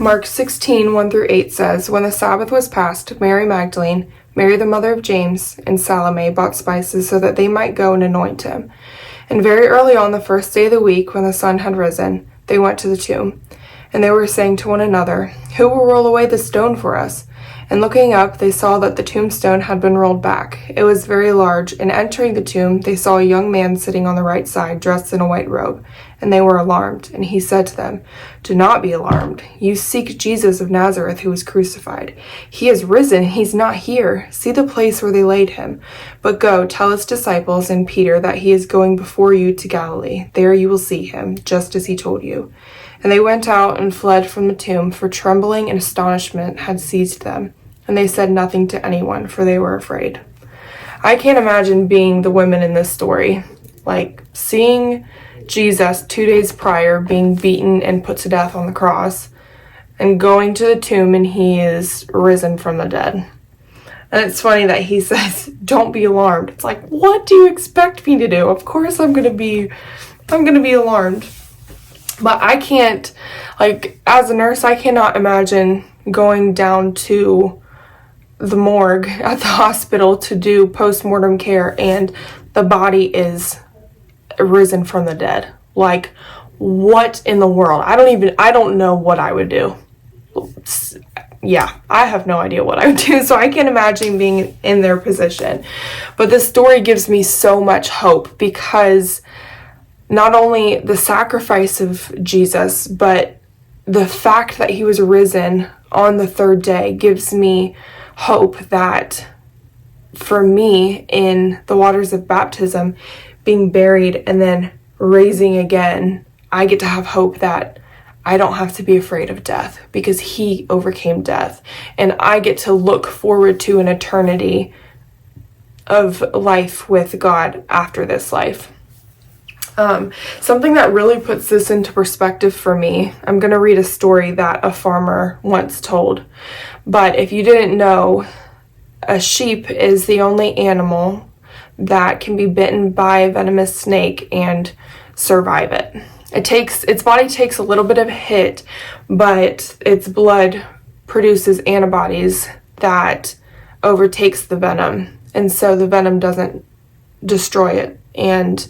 Mark 16, 1-8 says, When the Sabbath was past, Mary Magdalene, Mary the mother of James, and Salome bought spices so that they might go and anoint him. And very early on the first day of the week, when the sun had risen, they went to the tomb. And they were saying to one another, Who will roll away the stone for us? And looking up, they saw that the tombstone had been rolled back. It was very large, and entering the tomb, they saw a young man sitting on the right side, dressed in a white robe. And they were alarmed. And he said to them, Do not be alarmed. You seek Jesus of Nazareth, who was crucified. He is risen. He's not here. See the place where they laid him. But go, tell his disciples and Peter that he is going before you to Galilee. There you will see him, just as he told you. And they went out and fled from the tomb, for trembling and astonishment had seized them. And they said nothing to anyone, for they were afraid. I can't imagine being the women in this story. Like, seeing Jesus 2 days prior being beaten and put to death on the cross, and going to the tomb and he is risen from the dead. And it's funny that he says, Don't be alarmed. It's like, what do you expect me to do? Of course I'm gonna be alarmed. But I can't, like, as a nurse, I cannot imagine going down to the morgue at the hospital to do post-mortem care and the body is risen from the dead. Like, what in the world? I don't know what I would do. Yeah, I have no idea what I would do, so I can't imagine being in their position. But this story gives me so much hope, because not only the sacrifice of Jesus, but the fact that he was risen on the third day gives me hope that for me, in the waters of baptism, being buried and then raising again, I get to have hope that I don't have to be afraid of death, because he overcame death. And I get to look forward to an eternity of life with God after this life. Something that really puts this into perspective for me, I'm going to read a story that a farmer once told. But if you didn't know, a sheep is the only animal that can be bitten by a venomous snake and survive it. Its body takes a little bit of a hit, but its blood produces antibodies that overtakes the venom. And so the venom doesn't destroy it. And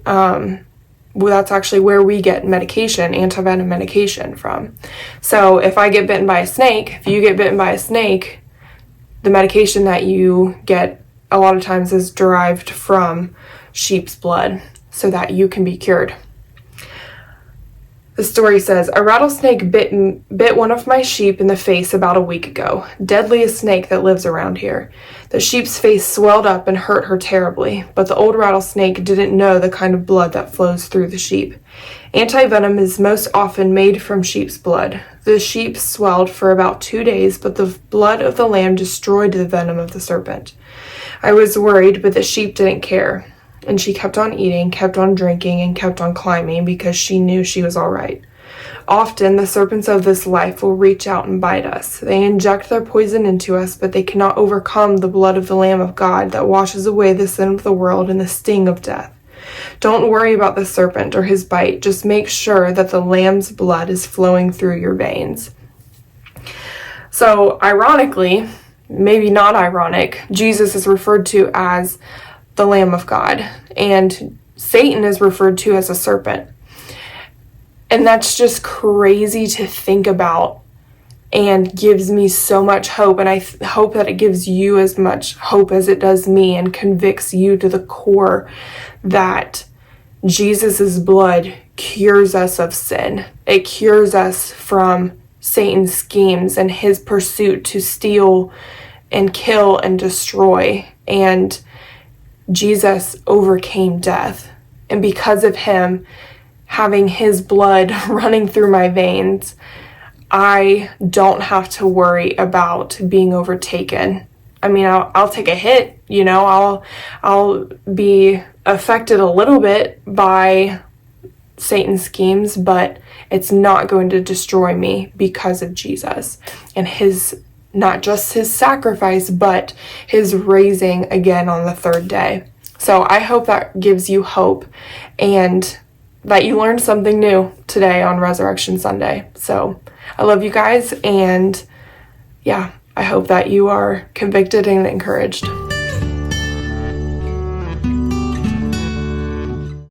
well, that's actually where we get medication, antivenom medication from. So if I get bitten by a snake, if you get bitten by a snake, the medication that you get a lot of times is derived from sheep's blood so that you can be cured. The story says, A rattlesnake bit one of my sheep in the face about a week ago. Deadliest snake that lives around here. The sheep's face swelled up and hurt her terribly, but the old rattlesnake didn't know the kind of blood that flows through the sheep. Antivenom is most often made from sheep's blood. The sheep swelled for about 2 days, but the blood of the lamb destroyed the venom of the serpent. I was worried, but the sheep didn't care. And she kept on eating, kept on drinking, and kept on climbing because she knew she was all right. Often, the serpents of this life will reach out and bite us. They inject their poison into us, but they cannot overcome the blood of the Lamb of God that washes away the sin of the world and the sting of death. Don't worry about the serpent or his bite. Just make sure that the Lamb's blood is flowing through your veins. So, ironically, maybe not ironic, Jesus is referred to as the Lamb of God, and Satan is referred to as a serpent. And that's just crazy to think about and gives me so much hope. And I hope that it gives you as much hope as it does me and convicts you to the core that Jesus's blood cures us of sin. It cures us from Satan's schemes and his pursuit to steal and kill and destroy. And Jesus overcame death. And because of him having his blood running through my veins, I don't have to worry about being overtaken. I mean, I'll take a hit, I'll be affected a little bit by Satan's schemes, but it's not going to destroy me because of Jesus and not just his sacrifice, but his raising again on the third day. So I hope that gives you hope. And that you learned something new today on Resurrection Sunday. So I love you guys, and yeah, I hope that you are convicted and encouraged.